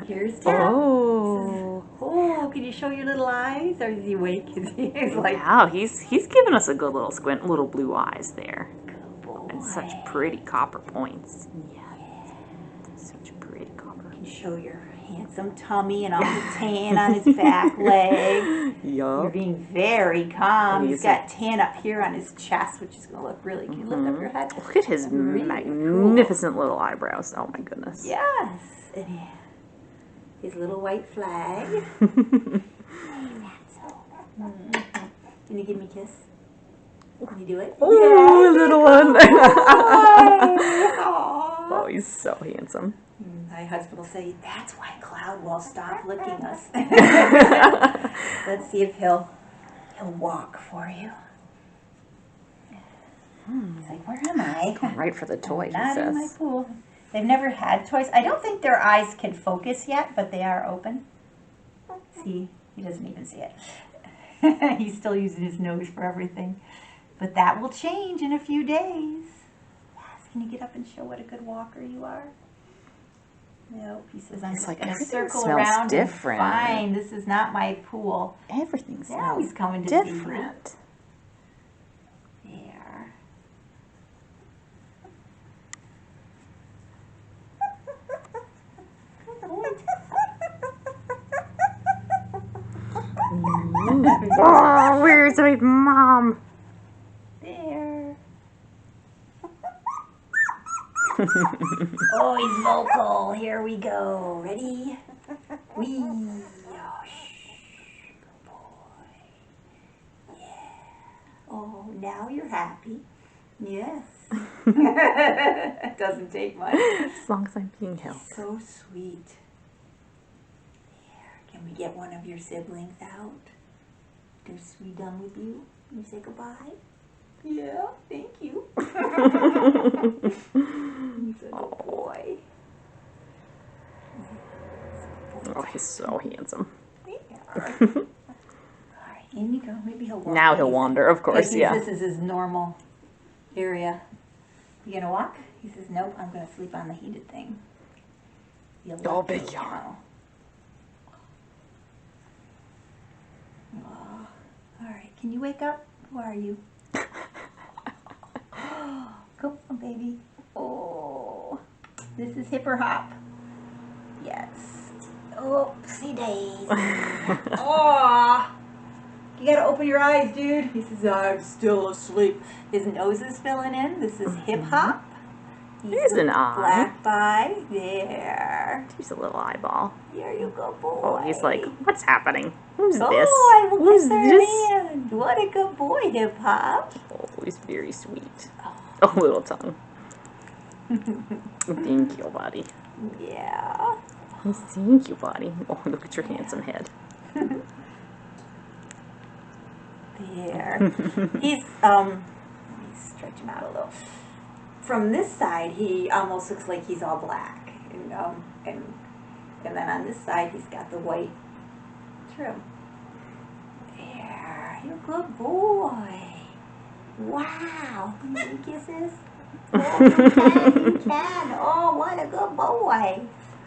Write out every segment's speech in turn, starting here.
Here's Dad. Oh. Oh, can you show your little eyes? Or is he awake? He's like, Wow, he's giving us a good little squint, little blue eyes there. good boy. And such pretty copper points. Yeah. Such pretty copper. Can you show your handsome tummy and all the tan on his back leg? You're Yup. being very calm. He's He's got tan up here on his chest, which is going to look really cute. Lift up your head. Look at his Really magnificent little eyebrows. Oh my goodness. Yes. And his little white flag. Can you give me a kiss? Can you do it? Oh, yeah, little one. Aw. Oh, he's so handsome. My husband will say, that's why Cloud will stop licking us. Let's see if he'll walk for you. He's like, where am I? Right for the toy, he Not in my says. pool. They've never had toys. I don't think their eyes can focus yet, but they are open. See, he doesn't even see it. He's still using his nose for everything. But that will change in a few days. Yes, can you get up and show what a good walker you are? No, he says, I'm It's just like going to everything circle smells around different. and fine. This is not my pool. Everything Now smells he's coming to see you. different. There. Oh, where's my mom? There. Oh, he's vocal. Here we go. Ready? Wee. Oh, shh. Good boy. Yeah. Oh, now you're happy. Yes. It doesn't take much. As long as I'm being held. So sweet. Here, can we get one of your siblings out? Is we done with you? Can we say goodbye? Yeah, thank you. He's a good boy. Oh, he's so handsome. There. All right, in you go. Maybe he'll walk. Now he'll wander, of course, yeah. This is his normal area. You gonna walk? He says, nope, I'm gonna sleep on the heated thing. Oh, big yawn. Oh. All right, can you wake up? Who are you? Come on, baby. Oh, this is hip or hop. Yes. Oopsie daisy. Oh, you gotta open your eyes, dude. He says, I'm still asleep. His nose is filling in. This is hip hop. There's an eye. Black eye. There. He's a little eyeball. There you go, boy. Oh, he's like, what's happening? Who's this? Oh, I will Who's kiss her this? hand. What a good boy, hip hop. Oh, he's very sweet. Oh, little tongue. Thank you, buddy. Yeah. Thank you, buddy. Oh, look at your handsome head. There. He's let me stretch him out a little. From this side, he almost looks like he's all black, and then on this side, he's got the white trim. There, you're a good boy. Wow. Can you give me kisses? Oh, you can. Oh, what a good boy.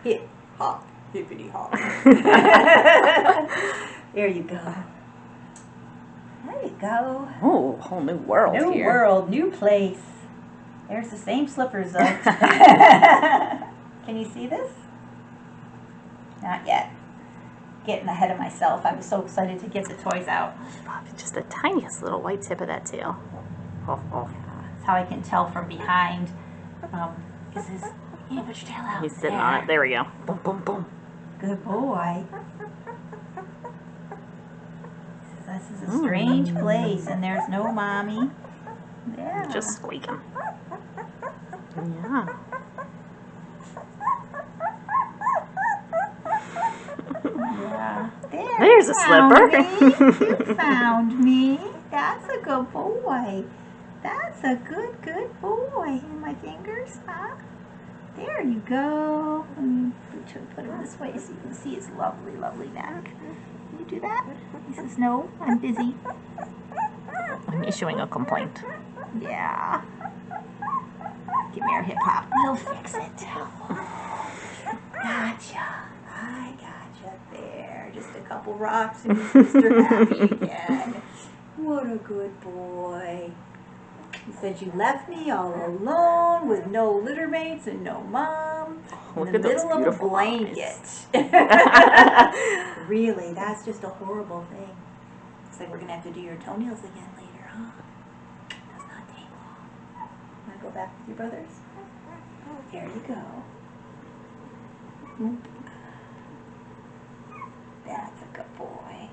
Hip hop, hippity hop. There you go. There you go. Oh, whole new world New here. world, new place. There's the same slippers though. Can you see this? Not yet. Getting ahead of myself. I was so excited to get the toys out. Just the tiniest little white tip of that tail. Oh, oh. That's how I can tell from behind. This is, you put your tail out. He's sitting on it. There we go. Boom, boom, boom. Good boy. This is a strange place, and there's no mommy. Yeah. Just squeaking. Yeah. Yeah. There's a slipper. You found me. That's a good boy. That's a good boy. In my fingers, huh? There you go. Let me put him this way so you can see his lovely, lovely neck. Can you do that? He says, no, I'm busy. I'm issuing a complaint. Yeah. Give me our hip hop. We'll fix it. Gotcha. I gotcha there. Just a couple rocks and he's Mr. Happy again. What a good boy. He said you left me all alone with no litter mates and no mom in the middle of a blanket. Really, that's just a horrible thing. Looks like we're going to have to do your toenails again later, huh? Does not take long. Want to go back with your brothers? There you go. That's a good boy.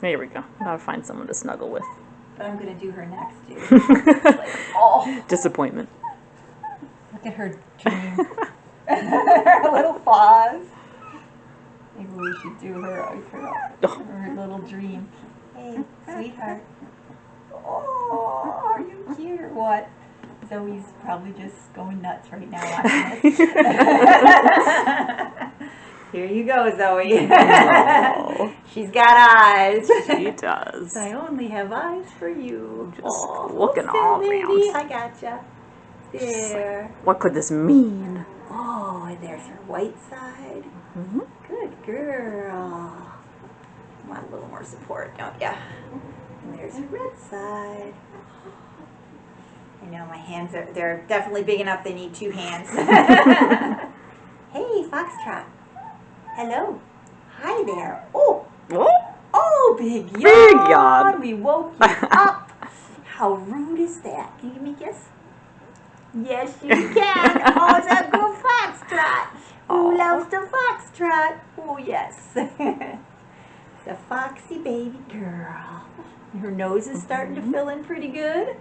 There we go. Gotta find someone to snuggle with. But I'm going to do her next, too. Like, oh. Disappointment. Look at her dream. Her little paws. Maybe we should do her little dream. Hey, sweetheart. Oh, are you cute or what? Zoe's probably just going nuts right now watching this. Here you go, Zoe. Oh. She's got eyes. She does. I only have eyes for you. Just looking all around. I gotcha. There. Like, what could this mean? Oh, and there's her white side. Mm-hmm. Good girl. Want a little more support, don't ya? And there's her red side. I know my hands they're definitely big enough they need 2 hands. Hey, Foxtrot. Hello. Hi there. Oh. Oh, big yawn. Big yawn. We woke you up. How rude is that? Can you give me a kiss? Yes, you can. Oh, it's a good Foxtrot. Who loves the Foxtrot? Oh, yes. The foxy baby girl. Her nose is starting to fill in pretty good.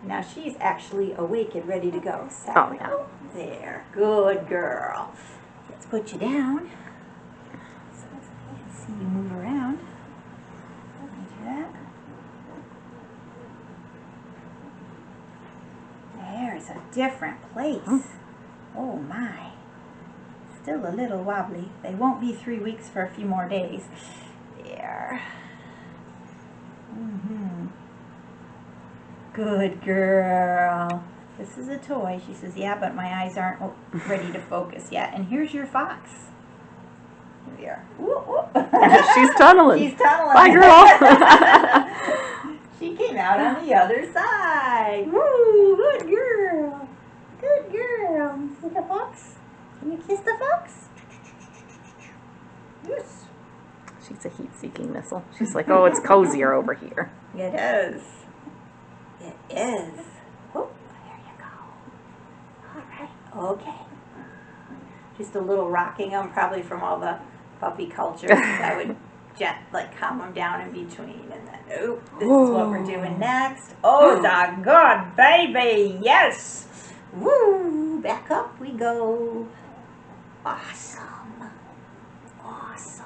Now she's actually awake and ready to go. So, oh, yeah. There. Good girl. Let's put you down. So let's see you move around. Let me do that. There's a different place. Oh my. Still a little wobbly. They won't be 3 weeks for a few more days. There. Good girl. This is a toy. She says, yeah, but my eyes aren't ready to focus yet. And here's your fox. Here we are. Whoop, whoop. She's tunneling. She's tunneling. Bye, girl. She came out on the other side. Woo, good girl. Good girl. See the fox? Can you kiss the fox? Yes. She's a heat-seeking missile. She's like, oh, it's cozier over here. It is. It is. Oh, there you go. All right. Okay. Just a little rocking them, probably from all the puppy culture. I would calm them down in between, and then, oh, this is what we're doing next. Oh, doggone baby, yes. Woo, back up we go. Awesome. Awesome.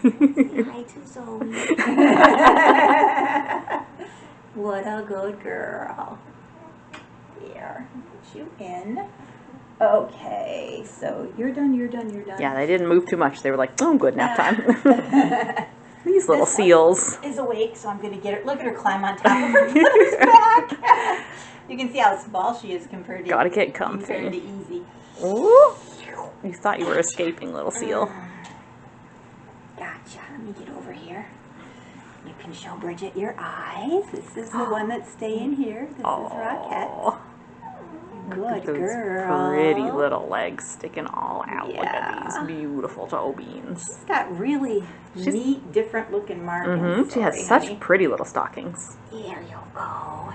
Say hi to Zoe. What a good girl. Here, put you in. Okay, so you're done, you're done, you're done. Yeah, they didn't move too much. They were like, oh, good, nap time. These little seals. Is awake, so I'm going to get her. Look at her climb on top of her mother's back. You can see how small she is compared to Gotta get comfy. Compared to Easy. Ooh. You thought you were escaping, little seal. Gotcha. Let me get over here. You can show Bridget your eyes. This is the one that's staying here. This is Rockette. Good girl. Pretty little legs sticking all out. Yeah. Look at these beautiful toe beans. She's got really neat, different looking markings. She has such pretty little stockings. There you go.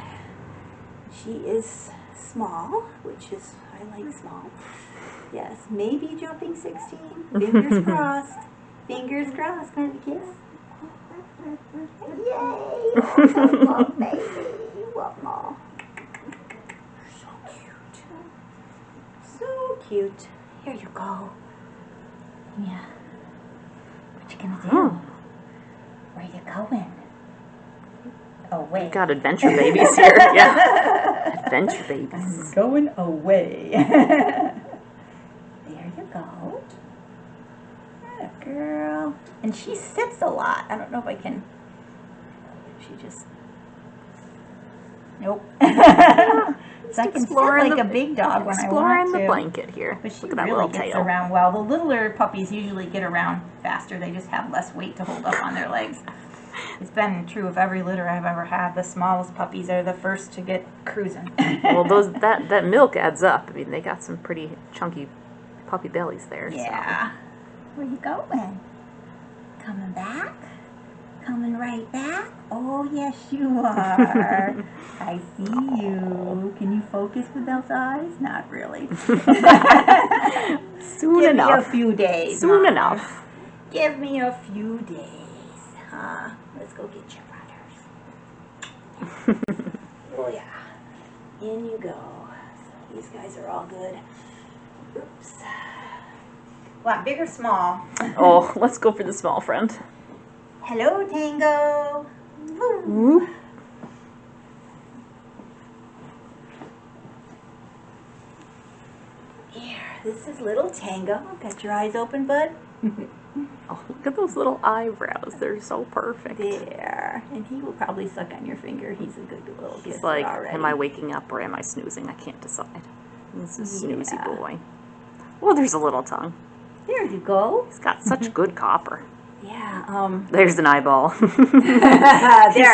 She is small, which is, I like small. Yes, maybe jumping 16. Fingers crossed. Fingers crossed. Can I have a kiss? Yay! Oh, baby. What more? So cute. So cute. Here you go. Yeah. What you gonna do? Where you going? Away. We've got adventure babies here. Yeah. Adventure babies. I'm going away. There you go. That girl. And she sits a lot. I don't know if I can. She just Nope. So I can sit exploring like a big dog when I want Exploring to. the blanket here. But she Look at that really little gets tail. around well. The littler puppies usually get around faster. They just have less weight to hold up on their legs. It's been true of every litter I've ever had. The smallest puppies are the first to get cruising. Well, that milk adds up. I mean, they got some pretty chunky puppy bellies there. Yeah. So. Where you going? Coming back? Coming right back? Oh, yes, you are. I see you. Can you focus with those eyes? Not really. Soon Give enough. me a few days. Soon Mom. enough. Give me a few days. Huh? Let's go get your brothers. Oh, yeah. In you go. So these guys are all good. Oops. Want big or small? Oh, let's go for the small friend. Hello, Tango. Woo. Whoop. Here, this is little Tango. Got your eyes open, bud? Oh, look at those little eyebrows. They're so perfect. There. And he will probably suck on your finger. He's a good little He's kisser like, already. am I waking up or am I snoozing? I can't decide. This is snoozy Yeah. boy. Oh, there's a little tongue. There you go. He's got such good copper. Yeah, There's an eyeball. there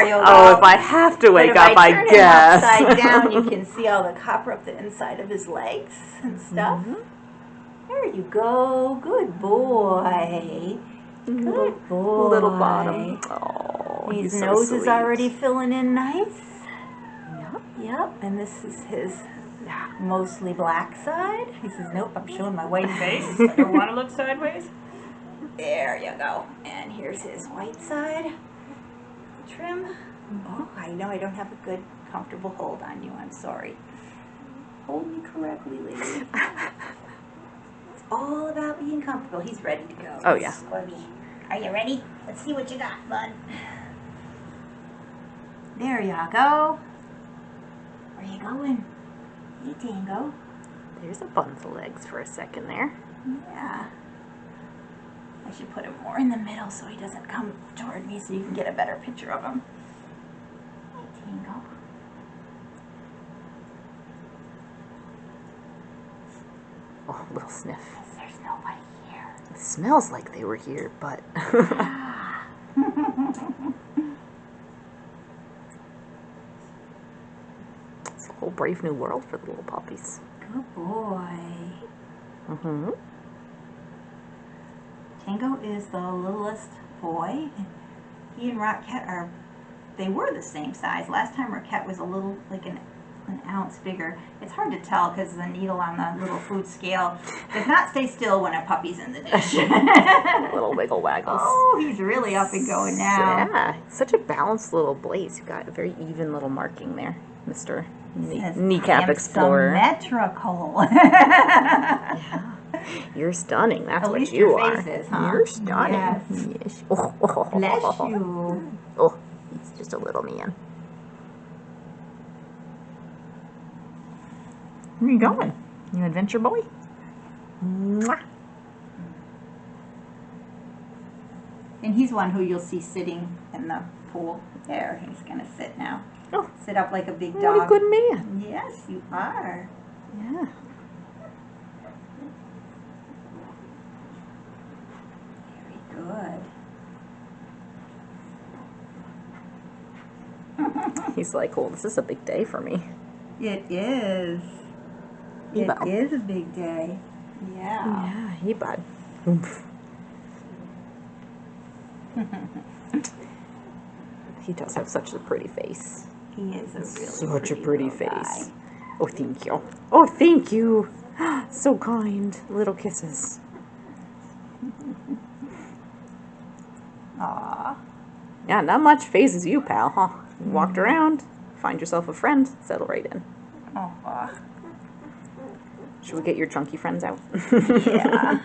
you go. Oh, if I have to wake up, I turn guess. him upside down, you can see all the copper up the inside of his legs and stuff. There you go. Good boy. Good boy. Little bottom. Oh, His he's so nose sweet. is already filling in nice. Yep. Yep, and this is his mostly black side. He says, nope, I'm showing my white face. I don't want to look sideways. There you go. And here's his white side. Trim. Oh, I know I don't have a good, comfortable hold on you. I'm sorry. Hold me correctly, lady. It's all about being comfortable. He's ready to go. Oh, yeah. Squirmy. Are you ready? Let's see what you got, bud. There you go. Where you going? Hey, Tango. There's a bundle of legs for a second there. Yeah. I should put him more in the middle so he doesn't come toward me so you can get a better picture of him. Hey, Tango. Oh, little sniff. There's nobody here. It smells like they were here, but... It's a whole brave new world for the little puppies. Good boy. Mm-hmm. Tango is the littlest boy. He and Rocket they were the same size. Last time Rocket was a little, like an ounce bigger. It's hard to tell because the needle on the little food scale does not stay still when a puppy's in the dish. Little wiggle waggles. Oh, he's really up and going now. Yeah, such a balanced little blaze. You've got a very even little marking there, Mr. Kneecap Explorer. Symmetrical. Yeah. You're stunning. That's At what least you your are. face is, huh? You're stunning. Yes. Yes. Oh, Bless you. Oh, he's just a little man. Where are you going? You adventure boy? Mwah. And he's one who you'll see sitting in the pool. There, he's going to sit now. Oh, Sit up like a big what dog. a good man. Yes, you are. Yeah. Very good. He's like, oh, this is a big day for me. It is. It Ebo. is a big day. Yeah. Yeah, he bud. Oomph. He does have such a pretty face. He is a really Such a pretty little face. guy. Oh, thank you. Oh, thank you. So kind. Little kisses. Aw. Yeah, not much phases you, pal, huh? You walked around, find yourself a friend, settle right in. Aw. Should we get your chunky friends out? Yeah.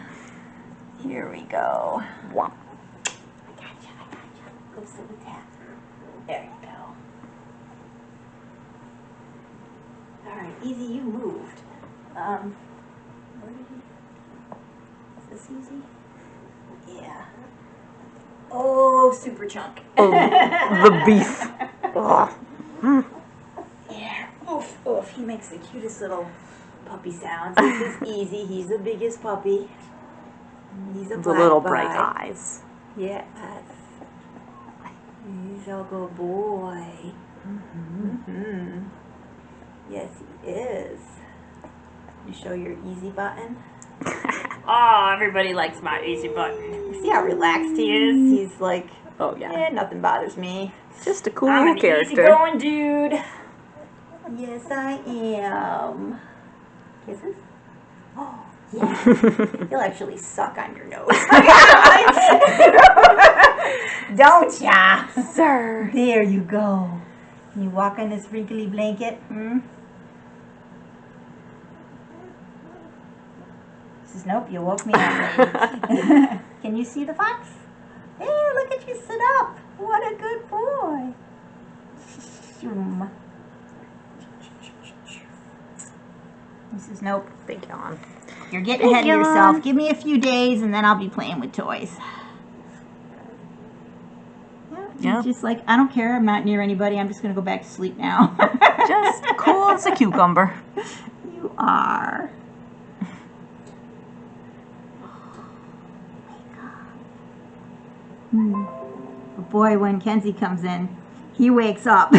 Here we go. Wow. I gotcha. Go sit with Tat. There you go. All right, Easy, you moved. Where did he? Is this Easy? Yeah. Oh, super chunk. Oh, the beef. Oh. Mm. He makes the cutest little puppy sounds. This is Easy. He's the biggest puppy. He's a The black little boy. bright eyes. Yes. He's a good boy. Mm-hmm. Yes, he is. You show your easy button. Oh, everybody likes my easy button. See how relaxed he is? He's like, Oh yeah. Nothing bothers me. Just a cool I'm an character. easygoing dude. Yes, I am. Kisses? Oh, yeah. He'll actually suck on your nose. Don't ya? Sir. There you go. Can you walk on this wrinkly blanket? Hmm? He says, nope, you woke me up. Lady. Can you see the fox? Hey, look at you sit up. What a good boy. He says, nope. Big yawn. You're getting ahead of yourself. Give me a few days and then I'll be playing with toys. Yeah. Just like, I don't care. I'm not near anybody. I'm just going to go back to sleep now. Just cool as a cucumber. You are. But boy, when Kensi comes in, he wakes up.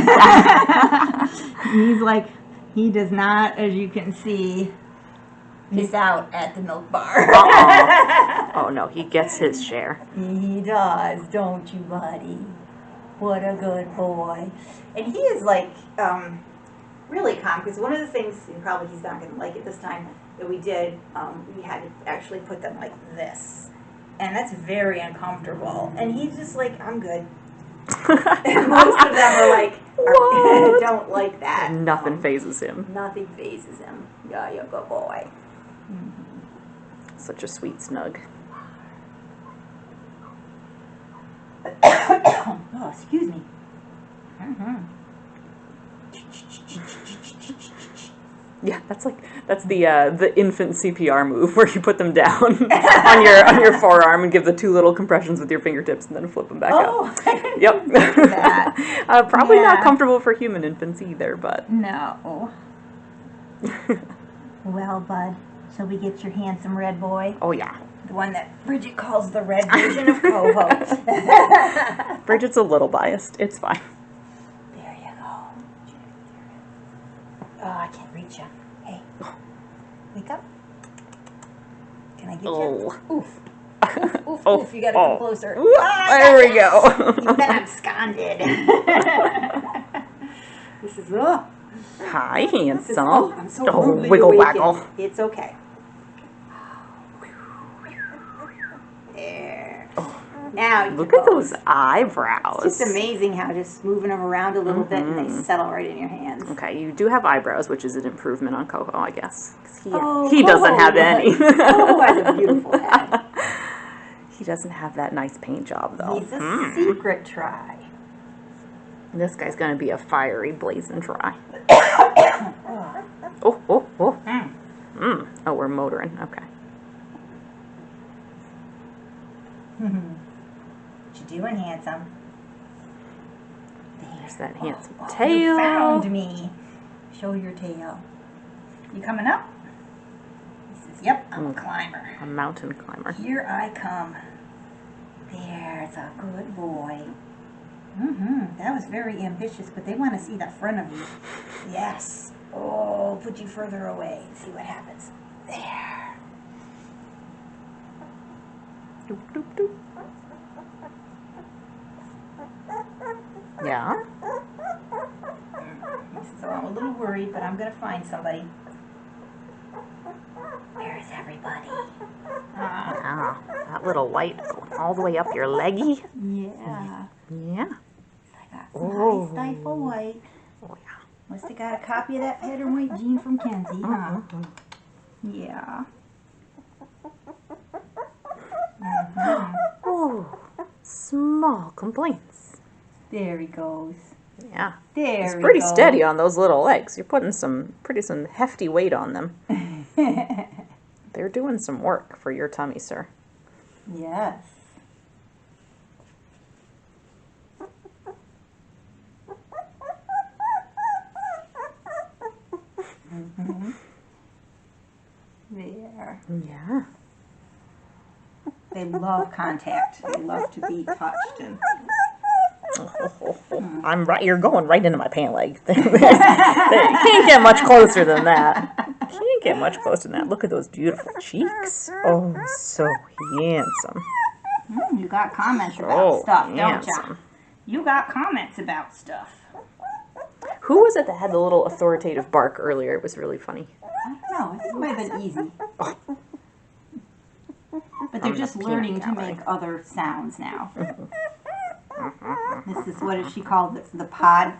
He's like, he does not, as you can see, piss out at the milk bar. Oh no, he gets his share. He does, don't you, buddy? What a good boy. And he is like really calm, because one of the things, and probably he's not going to like it this time, that we did, we had to actually put them like this. And that's very uncomfortable. And he's just like, I'm good. And most of them are like, don't like that. Nothing phases him. Nothing phases him. Yeah, you're a good boy. Such a sweet snug. Oh, excuse me. Yeah, that's the infant CPR move where you put them down on your forearm and give the 2 little compressions with your fingertips and then flip them back up. Yep. That. Probably not comfortable for human infants either, but no. Well, bud, shall we get your handsome red boy? Oh yeah. The one that Bridget calls the red version of Coho. Bridget's a little biased. It's fine. There you go. Oh, I can't reach you. Hey, wake up. Can I get you? Oof. Oof, oof, you gotta come closer. There we go. You've been absconded. This is, Hi, handsome. I'm so rudely wiggle awakened. waggle. It's okay. There. Now you Look can at those eyebrows. It's just amazing how just moving them around a little bit and they settle right in your hands. Okay, you do have eyebrows, which is an improvement on Coho, I guess. 'Cause He doesn't have any. Coho has a beautiful head. He doesn't have that nice paint job, though. He's a secret try. This guy's going to be a fiery, blazing try. Oh. Oh, we're motoring. Okay. What you doing, handsome? There's that handsome You tail. found me. Show your tail. You coming up? He says, yep, I'm a climber. A mountain climber. Here I come. There's a good boy. That was very ambitious, but they want to see the front of you. Yes. Oh, put you further away. See what happens. There. Doop, doop, doop. Yeah? So I'm a little worried, but I'm going to find somebody. Where is everybody? Ah, that little light going all the way up your leggy. Yeah. Yeah. I got some nice stifle white. Oh, yeah. Must have got a copy of that pattern white jean from Kensi, huh? Yeah. Oh, small complaints. There he goes. Yeah. There He's we pretty go. steady on those little legs. You're putting some hefty weight on them. They're doing some work for your tummy, sir. Yes. Yeah. They love contact. They love to be touched. And I'm right. You're going right into my pant leg. You can't get much closer than that. Can't get much closer than that. Look at those beautiful cheeks. Oh, so handsome. You got comments about stuff, don't handsome. you? You got comments about stuff. Who was it that had the little authoritative bark earlier? It was really funny. I don't know. It might have been easy. But they're just learning to make other sounds now. This is, what is she called? The pod,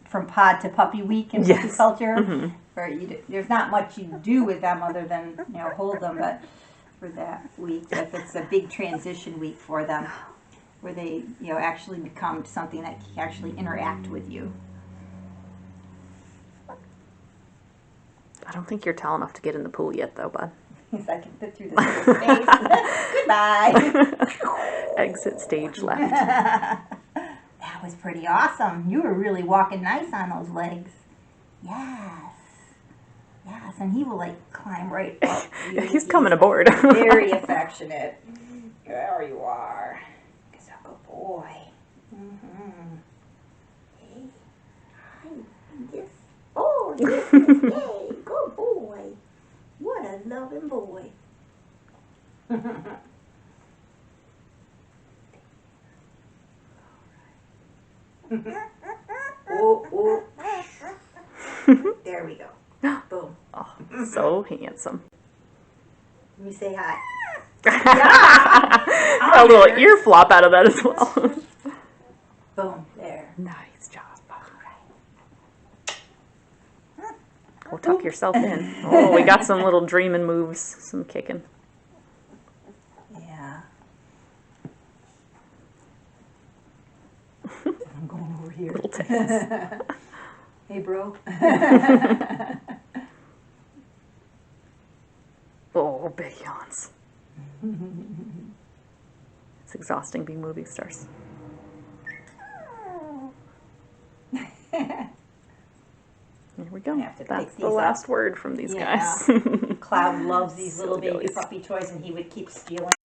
from pod to puppy week in puppy culture. Where there's not much you do with them other than hold them, but for that week, like it's a big transition week for them, where they actually become something that can actually interact with you. I don't think you're tall enough to get in the pool yet, though, bud. I can fit through this little space. Goodbye. Exit stage left. That was pretty awesome. You were really walking nice on those legs. Yes. Yes, and he will climb right up. He's coming aboard. Very affectionate. There you are. He's a good boy. Hey. Hi. Yes. Oh, yes. Yay. Good boy. What a loving boy. Oh. There we go. Boom. Oh, so handsome. Let me say hi. A little ear flop out of that as well. Boom. There. Nice job. Go tuck yourself in. Oh, we got some little dreaming moves, some kicking. Yeah. I'm going over here. Little tails. Hey, bro. Oh, big yawns. It's exhausting being movie stars. There we go. That's the last word from these guys. Cloud loves these little baby puppy toys, and he would keep stealing